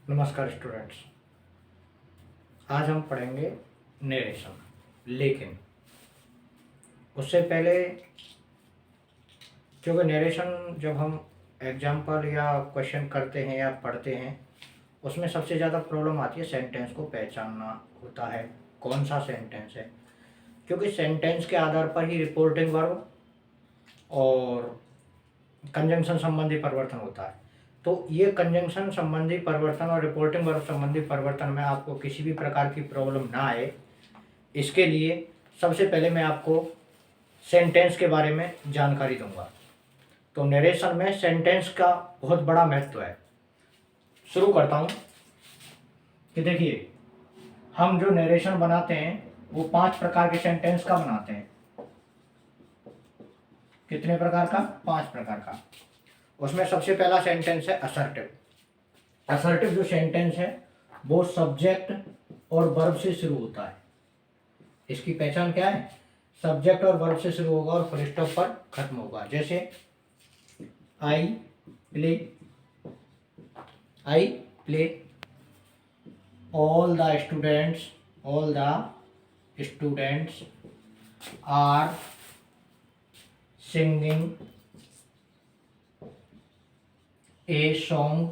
नमस्कार स्टूडेंट्स। आज हम पढ़ेंगे नरेशन, लेकिन उससे पहले क्योंकि नरेशन जब हम एग्जाम्पल या क्वेश्चन करते हैं या पढ़ते हैं उसमें सबसे ज़्यादा प्रॉब्लम आती है सेंटेंस को पहचानना होता है, कौन सा सेंटेंस है, क्योंकि सेंटेंस के आधार पर ही रिपोर्टिंग वर्ब और कंजंक्शन संबंधी परिवर्तन होता है। तो ये कंजंक्शन संबंधी परिवर्तन और रिपोर्टिंग वर्ब संबंधी परिवर्तन में आपको किसी भी प्रकार की प्रॉब्लम ना आए, इसके लिए सबसे पहले मैं आपको सेंटेंस के बारे में जानकारी दूंगा। तो नरेशन में सेंटेंस का बहुत बड़ा महत्व है। शुरू करता हूँ कि देखिए, हम जो नरेशन बनाते हैं वो 5 प्रकार के सेंटेंस का बनाते हैं। कितने प्रकार का? 5 प्रकार का। उसमें सबसे पहला सेंटेंस है असर्टिव। असर्टिव जो सेंटेंस है वो सब्जेक्ट और वर्ब से शुरू होता है। इसकी पहचान क्या है? सब्जेक्ट और वर्ब से शुरू होगा और फुल स्टॉप पर खत्म होगा। जैसे I play all the students are singing a song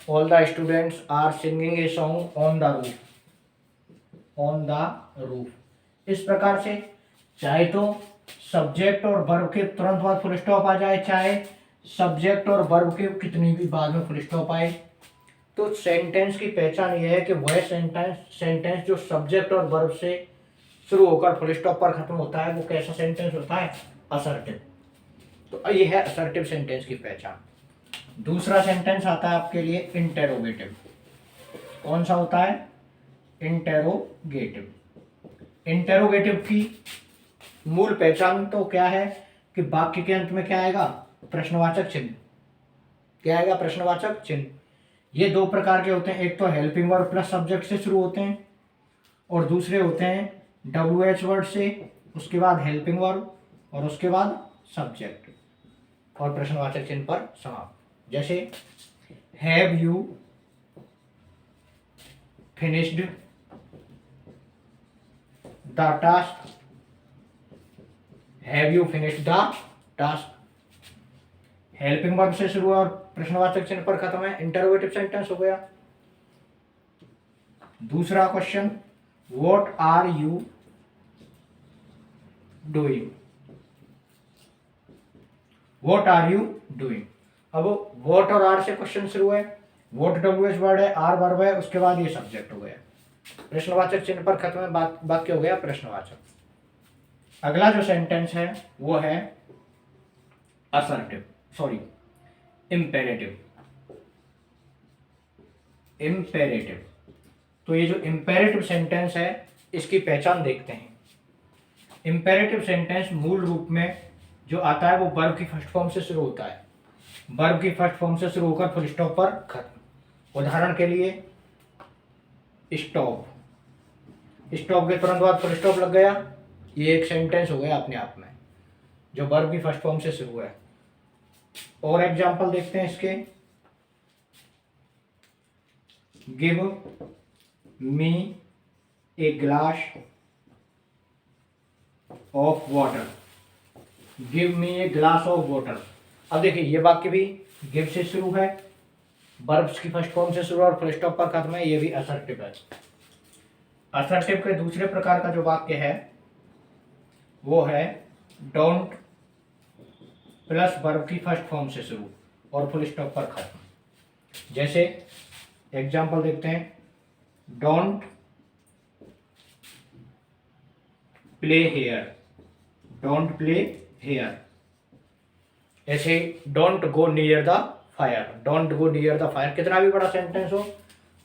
all the students are singing a song on the roof. इस प्रकार से चाहे तो सब्जेक्ट और वर्ब के तुरंत बाद फुल स्टॉप आ जाए, चाहे सब्जेक्ट और वर्ब के कितनी भी बाद में फुल स्टॉप आए। तो सेंटेंस की पहचान यह है कि वह सेंटेंस जो सब्जेक्ट और वर्ब से शुरू होकर फुल स्टॉप पर खत्म होता है वो कैसा सेंटेंस होता है? असर्टिव। तो ये है असर्टिव सेंटेंस की पहचान। दूसरा सेंटेंस आता है आपके लिए इंटेरोगेटिव। कौन सा होता है? इंटेरोगेटिव। इंटेरोगेटिव की मूल पहचान तो क्या है कि वाक्य के अंत में क्या आएगा? प्रश्नवाचक चिन्ह। क्या आएगा? प्रश्नवाचक चिन्ह। ये 2 प्रकार के होते हैं, एक तो हेल्पिंग वर्ब प्लस सब्जेक्ट से शुरू होते हैं और दूसरे होते हैं WH वर्ड से, उसके बाद हेल्पिंग वर्ब और उसके बाद सब्जेक्ट और प्रश्नवाचक चिन्ह पर समाप्त। जैसे have you finished the task, have you finished the task. Helping verb से शुरू और प्रश्नवाचक चिन्ह पर खत्म है, इंटरोगेटिव सेंटेंस हो गया। दूसरा question, what are you doing? What are you doing. अब व्हाट और आर से क्वेश्चन शुरू है, व्हाट WH वर्ड है, आर वर्ब है, उसके बाद ये सब्जेक्ट हो गया, प्रश्नवाचक चिन्ह पर खत्म है, वाक्य हो गया प्रश्नवाचक। अगला जो सेंटेंस है वो है इंपेरेटिव। तो ये जो इंपेरेटिव सेंटेंस है इसकी पहचान देखते हैं। इंपेरेटिव सेंटेंस मूल रूप में जो आता है वो वर्ब की फर्स्ट फॉर्म से शुरू होता है। वर्ब की फर्स्ट फॉर्म से शुरू होकर फुल स्टॉप पर खत्म। उदाहरण के लिए स्टॉप के तुरंत बाद फुल स्टॉप लग गया, ये एक सेंटेंस हो गया अपने आप में जो वर्ब की फर्स्ट फॉर्म से शुरू है। और एग्जांपल देखते हैं इसके, give me a glass of water. Give me a glass of water. अब देखिए ये वाक्य भी गिव से शुरू है, वर्ब्स की फर्स्ट फॉर्म से शुरू और फुल स्टॉप पर खत्म है, ये भी असर्टिव है। असर्टिव के दूसरे प्रकार का जो वाक्य है वो है डोंट प्लस वर्ब की फर्स्ट फॉर्म से शुरू और फुल स्टॉप पर खत्म। जैसे एग्जांपल देखते हैं, डोंट प्ले हेयर। ऐसे don't go near the fire. कितना भी बड़ा सेंटेंस हो,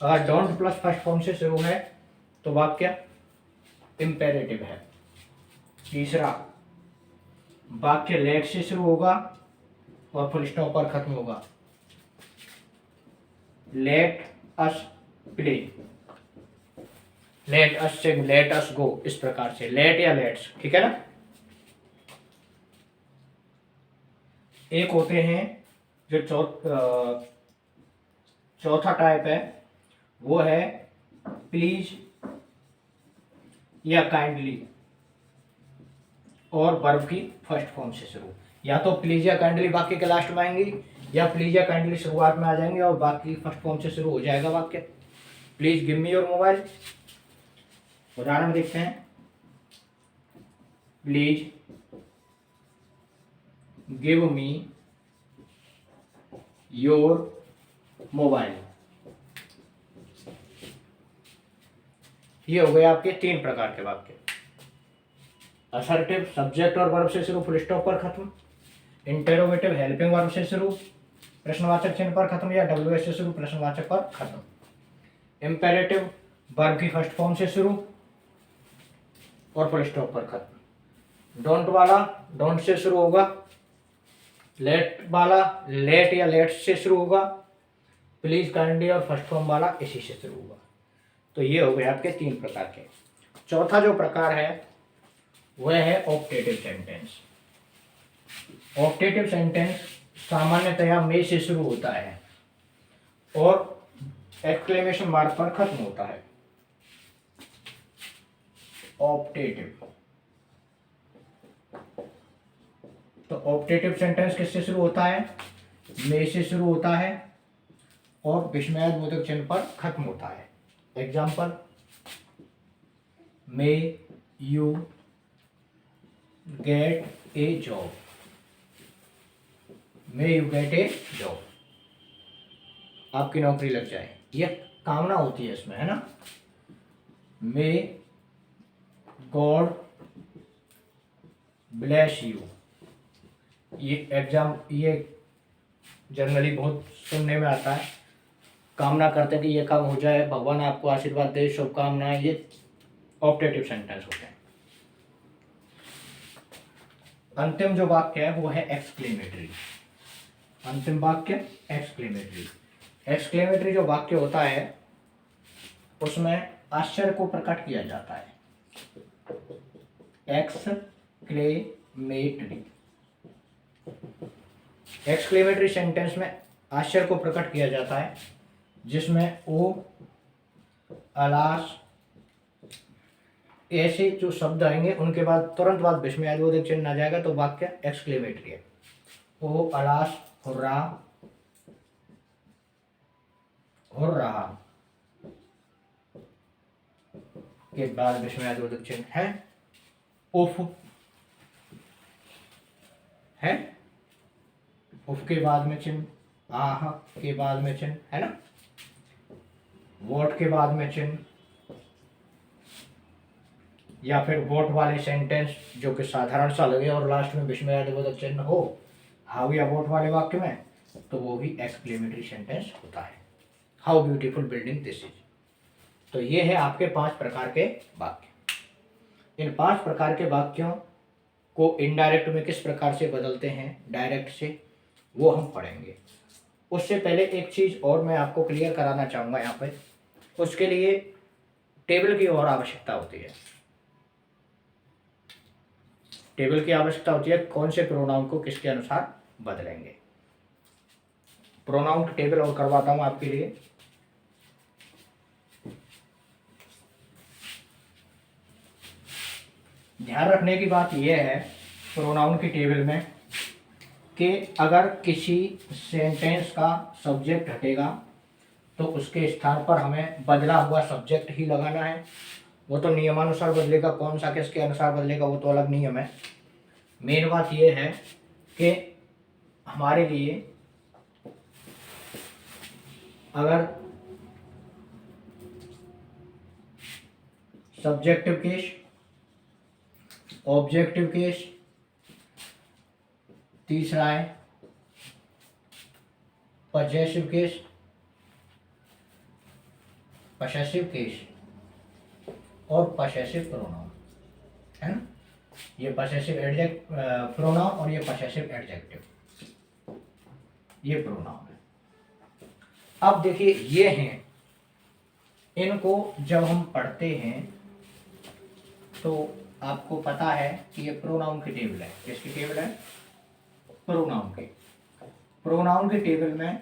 अगर डोंट प्लस फर्स्ट फॉर्म से शुरू है तो वाक्य इंपेरेटिव है। तीसरा, वाक्य लेट से शुरू होगा और फुल स्टॉप पर खत्म होगा। Let us play, let us sing, let us go, इस प्रकार से लेट या लेट्स, ठीक है ना। एक होते हैं जो चौथा टाइप है वो है प्लीज या काइंडली और वर्ब की फर्स्ट फॉर्म से शुरू। या तो प्लीज या काइंडली वाक्य के लास्ट में आएंगी या प्लीज या काइंडली शुरुआत में आ जाएंगे और बाकी फर्स्ट फॉर्म से शुरू हो जाएगा वाक्य। Please give me your mobile, उदाहरण देखते हैं। Please give me your mobile. ये हो गए आपके 3 प्रकार के वाक्य। असर्टिव सब्जेक्ट और वर्ब से शुरू, फुल स्टॉप पर खत्म। इंटेरोगेटिव हेल्पिंग वर्ब से शुरू, प्रश्नवाचक चिन्ह पर खत्म, या WH से शुरू, प्रश्नवाचक पर खत्म। इंपेरेटिव वर्ब की फर्स्ट फॉर्म से शुरू और फुल स्टॉप पर खत्म। डोंट वाला डोंट से शुरू होगा। लेट वाला लेट या लेट से शुरू होगा। प्लीज काइंडली और फर्स्ट फॉर्म वाला इसी से शुरू होगा। तो ये हो गए आपके 3 प्रकार के। चौथा जो प्रकार है वह है ऑप्टेटिव सेंटेंस। ऑप्टेटिव सेंटेंस सामान्यतया में से शुरू होता है और एक्सक्लेमेशन मार्क पर खत्म होता है। ऑप्टेटिव, तो ऑप्टेटिव सेंटेंस किससे शुरू होता है? में से शुरू होता है और विस्मयादिबोधक चिन्ह पर खत्म होता है। Example, may you get A job. May you get A job, आपकी नौकरी लग जाए, ये कामना होती है इसमें, है ना। मे गॉड ब्लेस यू, ये जनरली बहुत सुनने में आता है। कामना करते हैं कि ये काम हो जाए, भगवान आपको आशीर्वाद दे, शुभकामनाएं, ये ऑप्टेटिव सेंटेंस होते हैं। अंतिम जो वाक्य है वो है एक्सक्लेमेटरी। अंतिम वाक्य एक्सक्लेमेटरी। एक्सक्लेमेटरी जो वाक्य होता है उसमें आश्चर्य को प्रकट किया जाता है। एक्सक्लेमेटरी, एक्सक्लेमेटरी सेंटेंस में आश्चर्य को प्रकट किया जाता है, जिसमें ओ, अलास ऐसे जो शब्द आएंगे उनके बाद तुरंत बाद विस्मयादिबोधक चिन्ह आ जाएगा, तो वाक्य एक्सक्लेमेटरी है। ओ, अलास, हुर्रा, हो रहा के बाद विस्मयादिबोधक चिन्ह है। उफ है, उफ के बाद में चिन्ह, आह के बाद में चिन्ह, है ना। वोट के बाद में चिन्ह, या फिर वोट वाले सेंटेंस जो कि साधारण सा लगे और लास्ट में विस्मयादिबोधक चिन्ह हो, हाउ या वोट वाले वाक्य में, तो वो भी एक्सक्लेमेटरी सेंटेंस होता है। How beautiful building this is. तो ये है आपके 5 प्रकार के वाक्य। इन 5 प्रकार के वाक्यों को इनडायरेक्ट में किस प्रकार से बदलते हैं डायरेक्ट से, वो हम पढ़ेंगे। उससे पहले एक चीज और मैं आपको क्लियर कराना चाहूंगा यहाँ पे। उसके लिए टेबल की और आवश्यकता होती है। टेबल की आवश्यकता होती है, कौन से प्रोनाउन को किसके अनुसार बदलेंगे। प्रोनाउन की टेबल और करवाता हूं आपके लिए। ध्यान रखने की बात यह है प्रोनाउन की टेबल में कि अगर किसी सेंटेंस का सब्जेक्ट हटेगा तो उसके स्थान पर हमें बदला हुआ सब्जेक्ट ही लगाना है। वो तो नियमानुसार बदलेगा, कौन सा किसके अनुसार बदलेगा वो तो अलग नियम है। मेन बात यह है कि हमारे लिए अगर सब्जेक्टिव केस, ऑब्जेक्टिव केस, तीसरा है पजेसिव केस, पसेसिव केस और पसेसिव प्रोनाउन, है ना। ये पसेसिव एडजेक्ट प्रोनाउन और ये पसेसिव एडजेक्टिव, ये प्रोनाउन है। अब देखिए ये हैं, इनको जब हम पढ़ते हैं तो आपको पता है कि ये प्रोनाउन की टेबल है। किसकी टेबल है? प्रोनाउन की। प्रोनाउन की टेबल में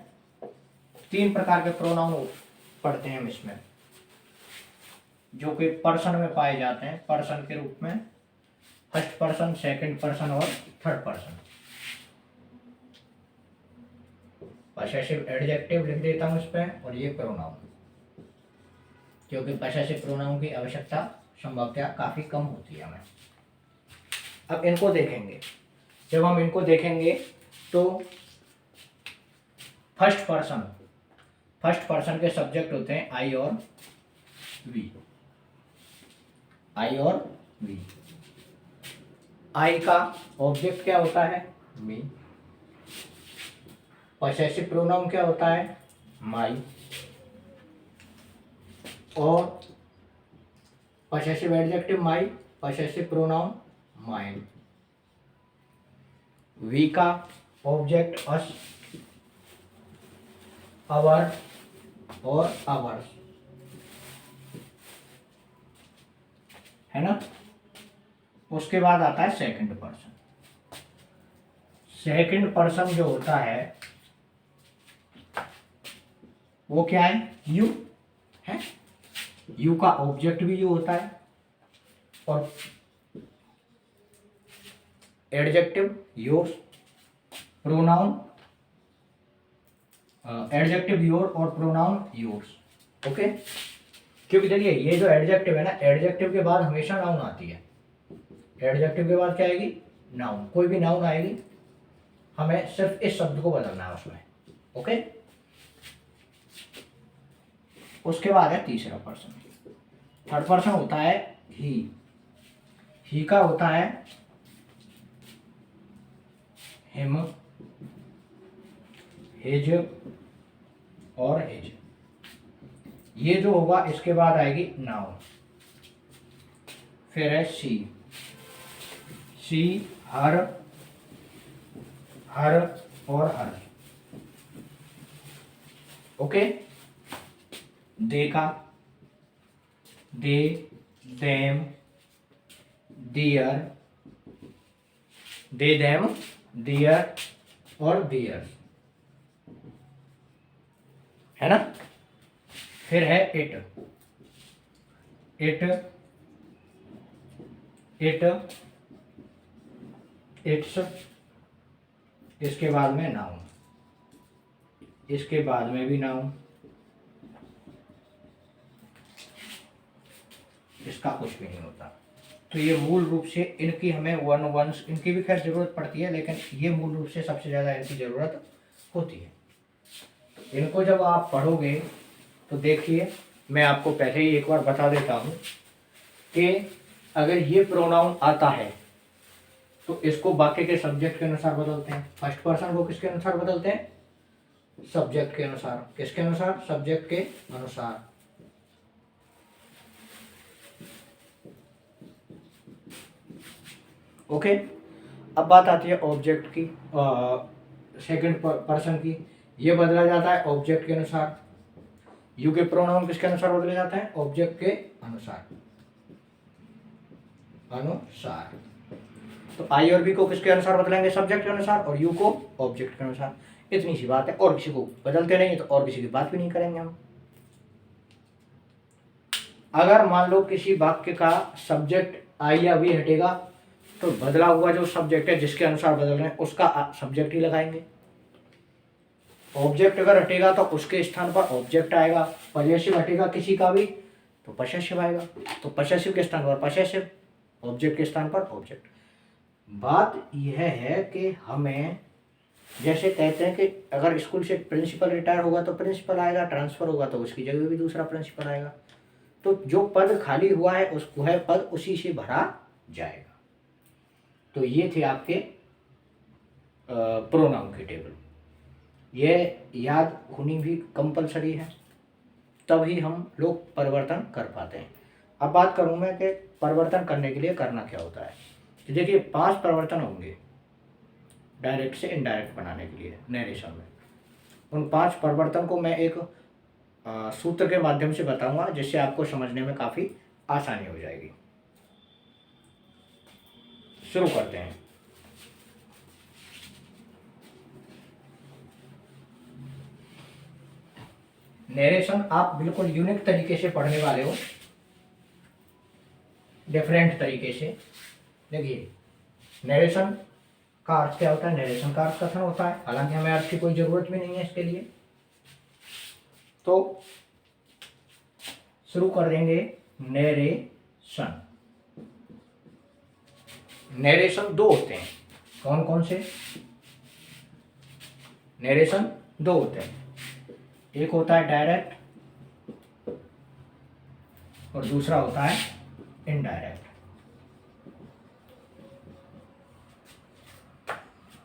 तीन प्रकार के प्रोनाउन पढ़ते हैं हम इसमें, जो कि पर्सन में पाए जाते हैं, पर्सन के रूप में फर्स्ट पर्सन, सेकंड पर्सन और थर्ड पर्सन। पॉसेसिव एडजेक्टिव लिख देता हूं इस पे, और ये प्रोनाउन, क्योंकि पॉसेसिव प्रोनाउन की आवश्यकता संभवतः काफी कम होती है हमें। अब इनको देखेंगे, जब हम इनको देखेंगे तो फर्स्ट पर्सन के सब्जेक्ट होते हैं आई और वी। आई और वी। आई का ऑब्जेक्ट क्या होता है? मी। पॉसेसिव प्रोनाउन क्या होता है? माई। और possessive adjective my, possessive pronoun mine. We का ऑब्जेक्ट अस, अवर और अवर्स, है ना। उसके बाद आता है सेकंड पर्सन। सेकंड पर्सन जो होता है वो क्या है? यू है। यू का ऑब्जेक्ट भी यू होता है, और adjective yours, pronoun adjective your और प्रोनाउन योर्स। ओके, क्योंकि देखिए ये जो एडजेक्टिव है ना, एडजेक्टिव के बाद हमेशा नाउन आती है। एडजेक्टिव के बाद क्या आएगी? नाउन। कोई भी नाउन आएगी, हमें सिर्फ इस शब्द को बदलना है उसमें। ओके, उसके बाद है तीसरा पर्सन। थर्ड पर्सन होता है ही। ही का होता है हिम, हिज और हिज। ये जो होगा इसके बाद आएगी नाउन। फिर है शी। शी, हर, हर और हर। ओके, दे का दे, देम, दियर, दे, देम, दियर और दियर, है ना। फिर है इट। It, it, it's. इसके बाद में नाउन, इसके बाद में भी नाउन, इसका कुछ भी नहीं होता। तो ये मूल रूप से इनकी हमें वन वंस इनकी भी खैर जरूरत पड़ती है, लेकिन ये मूल रूप से सबसे ज़्यादा इनकी ज़रूरत होती है। तो इनको जब आप पढ़ोगे तो देखिए, मैं आपको पहले ही एक बार बता देता हूँ कि अगर ये प्रोनाउन आता है तो इसको वाक्य के सब्जेक्ट के अनुसार बदलते हैं। फर्स्ट पर्सन को किसके अनुसार बदलते हैं? सब्जेक्ट के अनुसार। किसके अनुसार? सब्जेक्ट के अनुसार। ओके, अब बात आती है ऑब्जेक्ट की, सेकंड पर्सन की। ये बदला जाता है ऑब्जेक्ट के अनुसार। यू के प्रोनाउन किसके अनुसार बदले जाते हैं? ऑब्जेक्ट के अनुसार। अनुसार। तो आई और बी को किसके अनुसार बदलेंगे? सब्जेक्ट के अनुसार, और यू को ऑब्जेक्ट के अनुसार। इतनी सी बात है, और किसी को बदलते नहीं तो और किसी की बात भी नहीं करेंगे हम। अगर मान लो किसी वाक्य का सब्जेक्ट आई या वी हटेगा तो बदला हुआ जो सब्जेक्ट है जिसके अनुसार बदल रहे हैं उसका सब्जेक्ट ही लगाएंगे। ऑब्जेक्ट अगर हटेगा तो उसके स्थान पर ऑब्जेक्ट आएगा। पॉसेसिव हटेगा किसी का भी तो पॉसेसिव आएगा। तो पॉसेसिव के स्थान पर पॉसेसिव, ऑब्जेक्ट के स्थान पर ऑब्जेक्ट। बात यह है कि हमें जैसे कहते हैं कि अगर स्कूल से प्रिंसिपल रिटायर होगा तो प्रिंसिपल आएगा, ट्रांसफर होगा तो उसकी जगह भी दूसरा प्रिंसिपल आएगा। तो जो पद खाली हुआ है उसको है पद उसी से भरा जाएगा। तो ये थे आपके प्रोनाउन की टेबल। ये याद होनी भी कंपलसरी है, तभी हम लोग परिवर्तन कर पाते हैं। अब बात करूं मैं कि परिवर्तन करने के लिए करना क्या होता है। तो देखिए 5 परिवर्तन होंगे डायरेक्ट से इनडायरेक्ट बनाने के लिए नरेशन में। उन 5 परिवर्तन को मैं एक सूत्र के माध्यम से बताऊंगा, जिससे आपको समझने में काफ़ी आसानी हो जाएगी। शुरू करते हैं। नरेशन आप बिल्कुल यूनिक तरीके से पढ़ने वाले हो, डिफरेंट तरीके से। देखिए नरेशन का अर्थ क्या होता है, नरेशन का अर्थ कथन होता है, हालांकि हमें अर्थ की कोई जरूरत भी नहीं है इसके लिए। तो शुरू कर देंगे नरेशन। नरेशन दो होते हैं, कौन कौन से? नरेशन दो होते हैं, एक होता है डायरेक्ट और दूसरा होता है इनडायरेक्ट।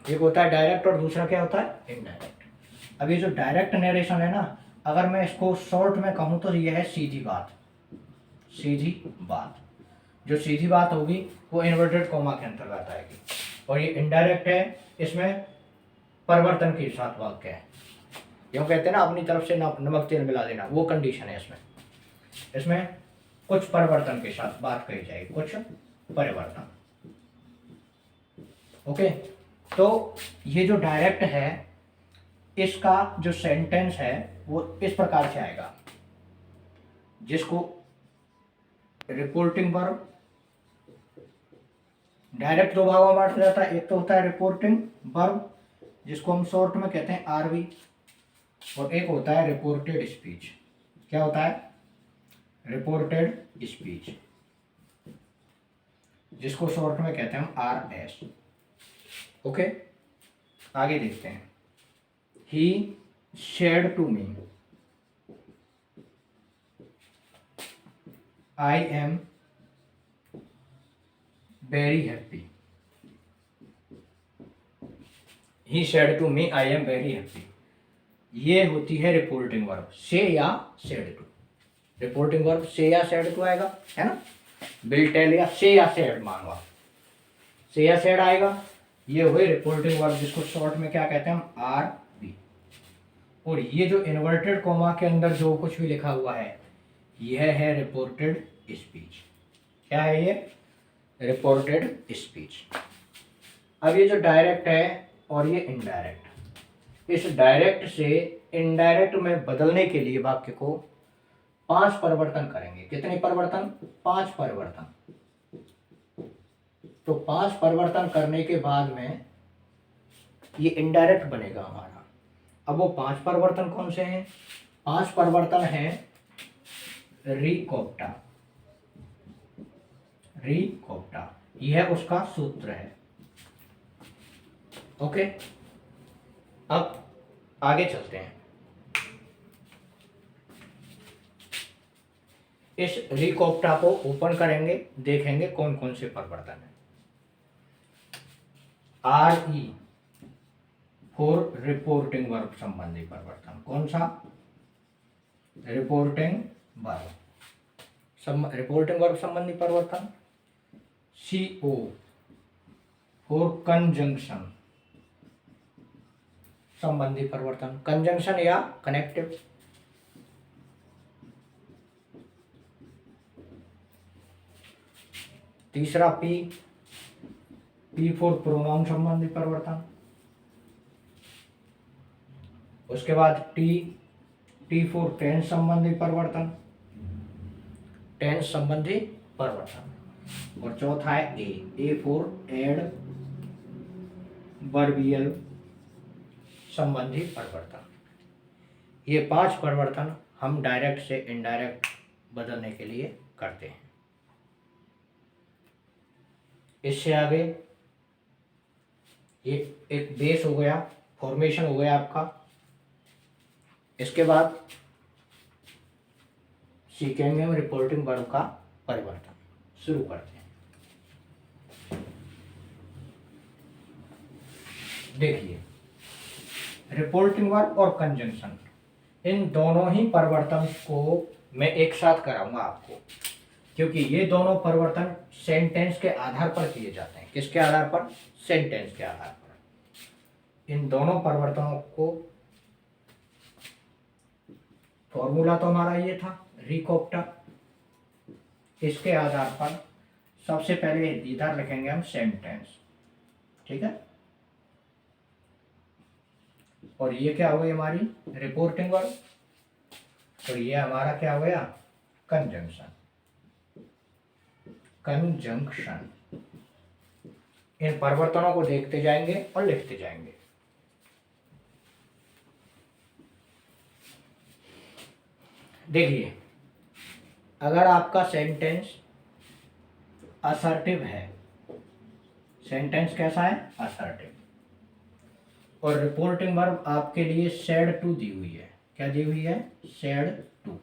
एक होता है डायरेक्ट और दूसरा क्या होता है, इनडायरेक्ट। अब ये जो डायरेक्ट नरेशन है ना, अगर मैं इसको शॉर्ट में कहूँ तो ये है सीधी बात। सीधी बात, जो सीधी बात होगी वो इन्वर्टेड कॉमा के अंतर्गत आएगी। और ये इनडायरेक्ट है, इसमें परिवर्तन के साथ वाक्य है। यूँ कहते हैं ना अपनी तरफ से नमक तेल मिला देना, वो कंडीशन है इसमें। इसमें कुछ परिवर्तन के साथ बात कही जाएगी, कुछ परिवर्तन। ओके, तो ये जो डायरेक्ट है इसका जो सेंटेंस है वो इस प्रकार से आएगा, जिसको रिपोर्टिंग वर्ब, डायरेक्ट दो भागों में बांटा जाता है। एक तो होता है रिपोर्टिंग वर्ब जिसको हम शॉर्ट में कहते हैं आरवी, और एक होता है रिपोर्टेड स्पीच। क्या होता है? रिपोर्टेड स्पीच, जिसको शॉर्ट में कहते हैं हम आरएस। ओके, आगे देखते हैं। He shared to me, I am very happy. He shared to me, I am very happy. ये होती है रिपोर्टिंग वर्ब, से या सेड टू। रिपोर्टिंग वर्ब से या सेड टू आएगा, है ना। विल टेल या से या सेड मांगा, से या सेड आएगा। ये हुई रिपोर्टिंग वर्ब जिसको शॉर्ट में क्या कहते हैं हम, आर बी। और ये जो इन्वर्टेड कॉमा के अंदर जो कुछ भी लिखा हुआ है यह है रिपोर्टेड स्पीच। क्या है ये? Reported speech. अब ये जो डायरेक्ट है और ये इनडायरेक्ट, इस डायरेक्ट से इनडायरेक्ट में बदलने के लिए वाक्य को 5 परिवर्तन करेंगे। कितने परिवर्तन? 5 परिवर्तन। तो 5 परिवर्तन करने के बाद में ये इनडायरेक्ट बनेगा हमारा। अब वो 5 परिवर्तन कौन से हैं? 5 परिवर्तन हैं रिकोप्टा। रिकोप्टा यह उसका सूत्र है। ओके, अब आगे चलते हैं। इस रिकोप्टा को ओपन करेंगे, देखेंगे कौन कौन से परिवर्तन है। R E for reporting verb संबंधी परिवर्तन। कौन सा? रिपोर्टिंग वर्ब, रिपोर्टिंग वर्ब संबंधी परिवर्तन। सी ओ फॉर कंजंक्शन संबंधी परिवर्तन, कंजंक्शन या कनेक्टिव। तीसरा पी, पी फॉर प्रोनाउन संबंधी परिवर्तन। उसके बाद टी, टी फॉर टेंस संबंधी परिवर्तन, टेंस संबंधी परिवर्तन। और चौथा है ए फॉर एड वर्बियल संबंधी परिवर्तन। ये 5 परिवर्तन हम डायरेक्ट से इनडायरेक्ट बदलने के लिए करते हैं। इससे आगे ये एक बेस हो गया, फॉर्मेशन हो गया आपका। इसके बाद सीखेंगे हम रिपोर्टिंग वर्ब का परिवर्तन। शुरू करते हैं। देखिए, रिपोर्टिंग वर्ब और कंजंक्शन, इन दोनों ही परिवर्तन को मैं एक साथ कराऊंगा आपको, क्योंकि ये दोनों परिवर्तन सेंटेंस के आधार पर किए जाते हैं। किसके आधार पर? सेंटेंस के आधार पर। इन दोनों परिवर्तनों को, फॉर्मूला तो हमारा ये था रिकोप्टा, इसके आधार पर सबसे पहले इधर लिखेंगे हम सेंटेंस, ठीक है। और ये क्या हो गई हमारी रिपोर्टिंग वर्ब। और ये हमारा क्या हो गया, कंजंक्शन। कंजंक्शन। इन परिवर्तनों को देखते जाएंगे और लिखते जाएंगे। देखिए, अगर आपका सेंटेंस असर्टिव है, सेंटेंस कैसा है, असर्टिव, और रिपोर्टिंग वर्ब आपके लिए सेड टू दी हुई है, क्या दी हुई है, सेड टू,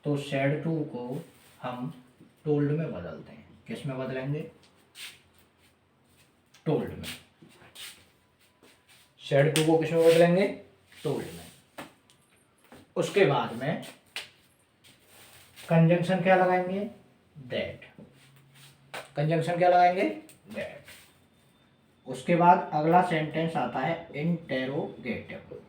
तो सेड टू को हम टोल्ड में बदलते हैं। किस में बदलेंगे, टोल्ड में। सेड टू को किस में बदलेंगे, टोल्ड में। उसके बाद में कंजंक्शन क्या लगाएंगे, दैट। कंजंक्शन क्या लगाएंगे, दैट। उसके बाद अगला सेंटेंस आता है इंटेरोगेटिव।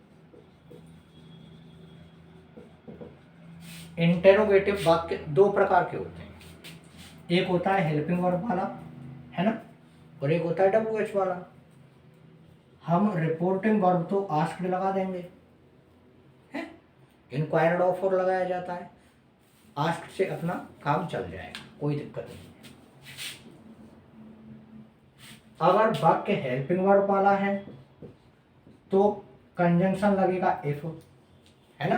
इंटेरोगेटिव वाक्य दो प्रकार के होते हैं, एक होता है हेल्पिंग वर्ब वाला, है ना, और एक होता है WH वाला। हम रिपोर्टिंग वर्ब तो आस्क्ड लगा देंगे, है, इंक्वायर्ड ऑफ और लगाया जाता है, आस्क्ड से अपना काम चल जाएगा, कोई दिक्कत नहीं है। अगर वाक्य हेल्पिंग वर्ब वाला है तो कंजंक्शन लगेगा इफ, है ना,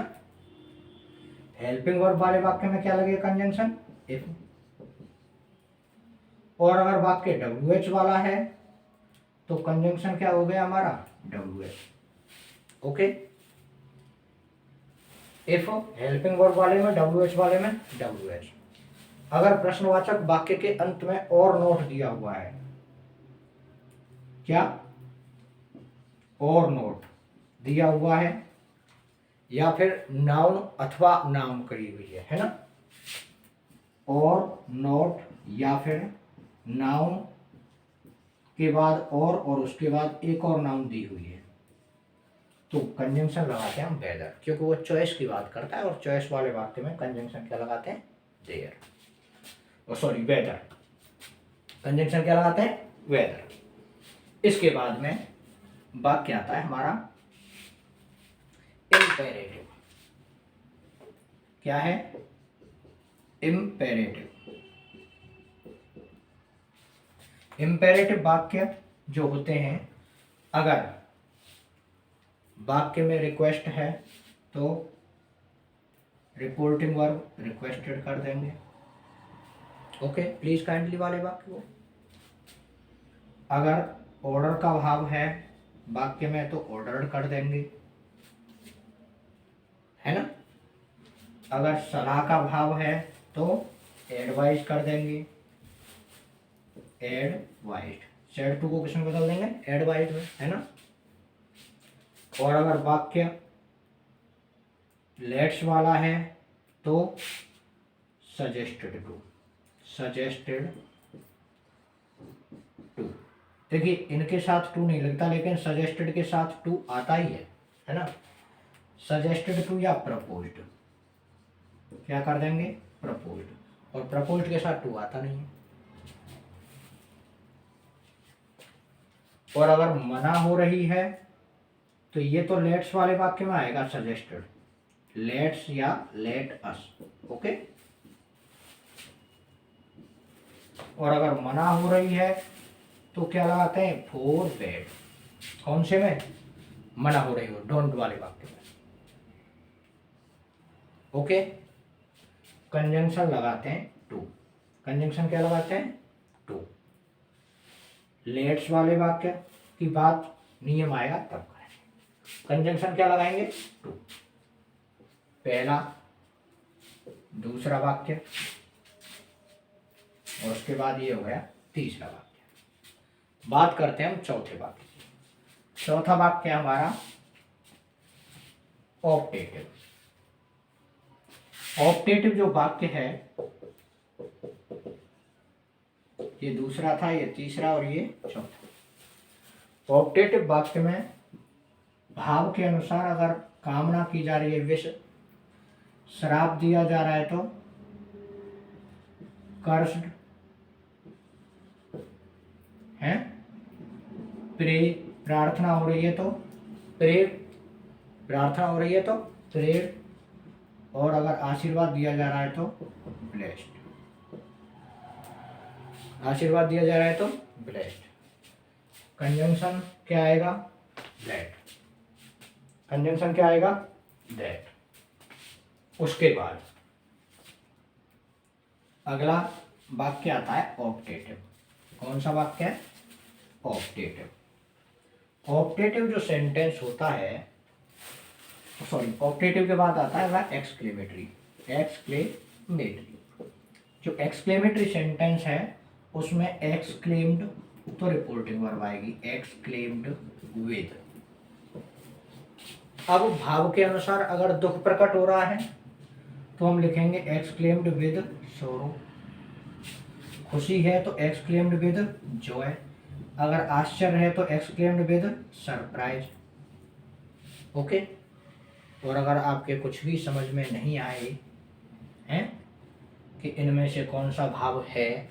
हेल्पिंग वर्ब वाले वाक्य में क्या लगेगा, कंजंक्शन इफ। और अगर वाक्य WH वाला है तो कंजंक्शन क्या हो गया हमारा, WH। Okay, if helping verb वाले में, WH वाले में WH। अगर प्रश्नवाचक वाक्य के अंत में और नोट दिया हुआ है, क्या, और नोट दिया हुआ है, या फिर नाउन अथवा नाउन करी हुई है ना, और नोट या फिर नाउन के बाद और उसके बाद एक और नाउन दी हुई है, तो कंजंक्शन लगाते हैं हम वेदर, क्योंकि वो चॉइस की बात करता है, और चॉइस वाले वाक्य में कंजंक्शन क्या लगाते हैं, देयर, और सॉरी वेदर। कंजंक्शन क्या लगाते हैं, वेदर। इसके बाद में वाक्य आता है हमारा इम्पेरेटिव। क्या है, इम्पेरेटिव। इम्पेरेटिव वाक्य जो होते हैं, अगर वाक्य में रिक्वेस्ट है तो रिपोर्टिंग वर्ब रिक्वेस्टेड कर देंगे। ओके, प्लीज काइंडली वाले वाक्य को। अगर ऑर्डर का भाव है वाक्य में तो ऑर्डर्ड कर देंगे, है ना। अगर सलाह का भाव है तो एडवाइस कर देंगे, एडवाइस्ड। सेड टू को किसमें बदल देंगे, एडवाइस्ड में, है ना। और अगर वाक्य लेट्स वाला है तो सजेस्टेड टू, सजेस्टेड टू। देखिए, इनके साथ टू नहीं लगता, लेकिन सजेस्टेड के साथ टू आता ही है ना। सजेस्टेड टू या प्रपोज्ड, क्या कर देंगे, प्रपोज्ड, और प्रपोज्ड के साथ टू आता नहीं है। और अगर मना हो रही है तो ये तो लेट्स वाले वाक्य में आएगा, सजेस्टेड, लेट्स या लेट अस। ओके, और अगर मना हो रही है तो क्या लगाते हैं, फोर बेड। कौन से में, मना हो रही हो, डोंट वाले वाक्य में। ओके, कंजंक्शन लगाते हैं टू। कंजंक्शन क्या लगाते हैं, टू। लेट्स वाले वाक्य की बात नियम आएगा तब करेंगे। कंजंक्शन क्या लगाएंगे, टू। पहला, दूसरा वाक्य, और उसके बाद ये हो गया तीसरा वाक्य। बात करते हैं हम चौथे वाक्य की। चौथा वाक्य हमारा ऑप्टेटिव। ऑप्टेटिव जो वाक्य है, ये दूसरा था, ये तीसरा, और ये चौथा। ऑप्टेटिव वाक्य में भाव के अनुसार अगर कामना की जा रही है, विश, श्राप दिया जा रहा है तो कर्स्ड है, प्रे, प्रार्थना हो रही है तो प्रे, प्रार्थना हो रही है तो प्रेड, और अगर आशीर्वाद दिया जा रहा है तो ब्लेस्ड। आशीर्वाद दिया जा रहा है तो ब्लेस्ड। कंजंक्शन क्या आएगा? दैट। कंजंक्शन क्या आएगा? दैट। उसके बाद अगला वाक्य आता है ऑप्टेटिव। कौन सा वाक्य है? ऑप्टेटिव। ऑप्टेटिव जो सेंटेंस होता है, सॉरी, ऑप्टेटिव के बाद आता है वह एक्सक्लेमेटरी। एक्सक्लेमेटरी, जो एक्सक्लेमेटरी सेंटेंस है उसमें एक्सक्लेम्ड तो रिपोर्टिंग वर्ब आएगी, एक्सक्लेम्ड विद। अब भाव के अनुसार अगर दुख प्रकट हो रहा है तो हम लिखेंगे एक्सक्लेम्ड विद सोरो। खुशी है तो एक्सक्लेम्ड विद जॉय। अगर आश्चर्य है तो एक्सक्लेम्ड विद सरप्राइज। ओके। और अगर आपके कुछ भी समझ में नहीं आए हैं कि इनमें से कौन सा भाव है,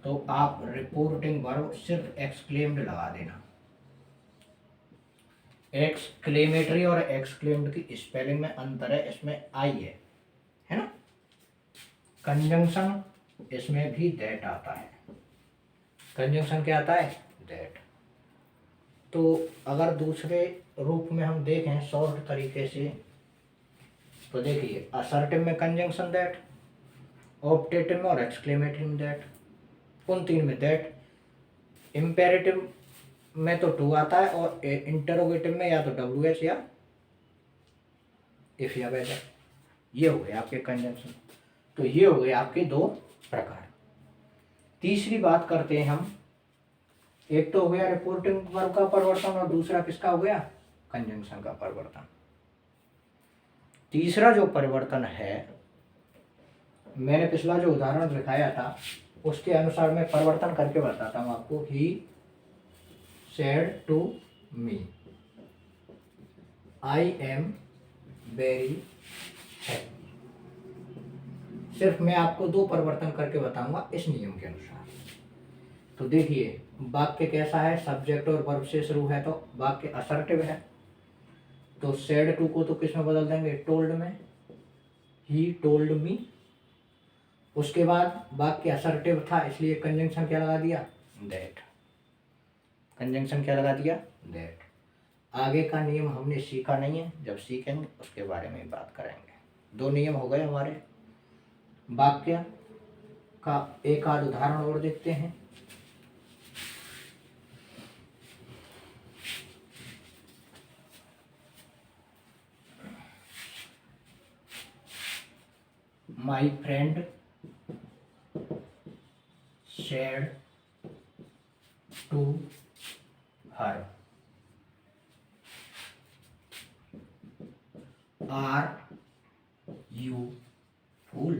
तो आप रिपोर्टिंग वर्ब सिर्फ एक्सक्लेम्ड लगा देना। एक्सक्लेमेटरी और एक्सक्लेम्ड की स्पेलिंग में अंतर है, इसमें आई है ना। कंजंक्शन इसमें भी दैट आता है। कंजंक्शन क्या आता है? दैट। तो अगर दूसरे रूप में हम देखें शॉर्ट तरीके से, तो देखिए असर्टिव में कंजंक्शन दैट, ऑप्टेटिव में और एक्सक्लेमेटरी में दैट, उन तीन में दैट। इम्पेरेटिव में तो टू आता है और इंटरोगेटिव में या तो WH या इफ या वेदर। ये हो गए आपके कंजंक्शन। तो ये हो गए आपके दो प्रकार। तीसरी बात करते हैं हम। एक तो हो गया रिपोर्टिंग वर्ब का परिवर्तन और दूसरा किसका हो गया? कंजंक्शन का परिवर्तन। तीसरा जो परिवर्तन है, मैंने पिछला जो उदाहरण दिखाया था उसके अनुसार मैं परिवर्तन करके बताता हूँ आपको। He said to me I am very happy. सिर्फ मैं आपको दो परिवर्तन करके बताऊंगा इस नियम के अनुसार। तो देखिए वाक्य कैसा है, सब्जेक्ट और वर्ब से शुरू है तो वाक्य असर्टिव है, तो सेड टू को तो किस में बदल देंगे? टोल्ड में। He told me. उसके बाद वाक्य असर्टिव था इसलिए कंजंक्शन क्या लगा दिया? दैट। कंजंक्शन क्या लगा दिया? दैट। आगे का नियम हमने सीखा नहीं है, जब सीखेंगे उसके बारे में बात करेंगे। दो नियम हो गए हमारे। वाक्य का एक आध उदाहरण और देखते हैं। My friend said to her, are you fool?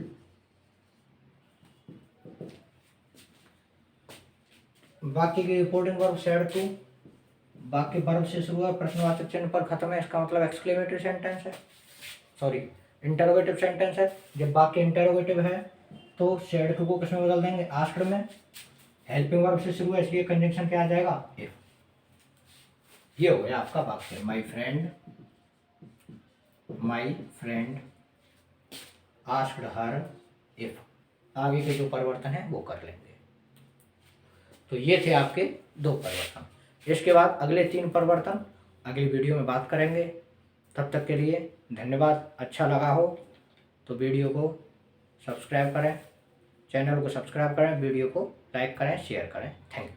वाक्य की रिपोर्टिंग वर्ब सेड टू, वाक्य वर्ब से शुरू है, प्रश्नवाचक चिन्ह पर खत्म है, इसका मतलब एक्सक्लेमेटरी सेंटेंस है, सॉरी इंटरोगेटिव सेंटेंस है। जब वाक्य इंटरोगेटिव है तो सेड टू को किस में बदल देंगे? आस्क्ड में। हेल्पिंग वर्ब से शुरू है इसलिए कंजंक्शन क्या आ जाएगा? इफ। ये हो गया आपका वाक्य। My friend asked her if. आगे के जो परिवर्तन है वो कर लेंगे। तो ये थे आपके दो परिवर्तन। इसके बाद अगले तीन परिवर्तन अगली वीडियो में बात करेंगे। तब तक के लिए धन्यवाद। अच्छा लगा हो तो वीडियो को सब्सक्राइब करें, चैनल को सब्सक्राइब करें, वीडियो को लाइक करें, शेयर करें। Thank you.